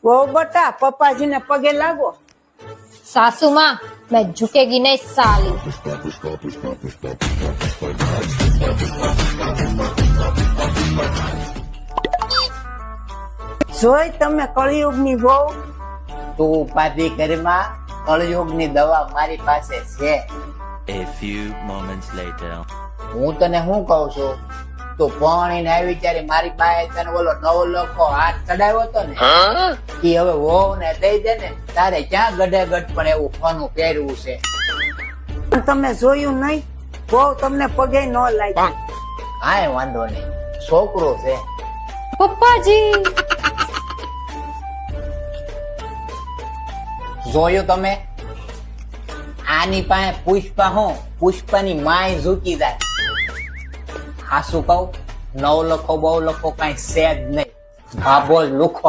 वो बटा पप्पा जी ने पगे लागो। सासू माँ मैं झुकेगी नहीं साली। જોઈ તમે કળિયુગની વહુ તું ઉપાધિ કરીમાં કળયુગની દવા મારી પાસે છે. A few moments later. હું તને શું કઉ છું, તું પાણીને આવી ત્યારે મારી પાસે તને ઓલો નવો લખો હાથ ચડાવ્યો હતો ને, ઈ હવે વહુ ને દઈ દે ને, તારે ક્યાં ગઢે ગઢ પણ એવું ફોનું પહેરવું છે. તમે જોયું નહીં? વહુ તમને પગે ન લાગી. કાંઈ વાંધો નહીં, છોકરો છે. पप्पा जी જોયું તમે? આની પાસે પુષ્પા હું પુષ્પાની માય ઝૂકી જાય. હાસુ કહું, નવ લખો બહુ લખો કઈ છે જ નહીં. ભાભો લુખો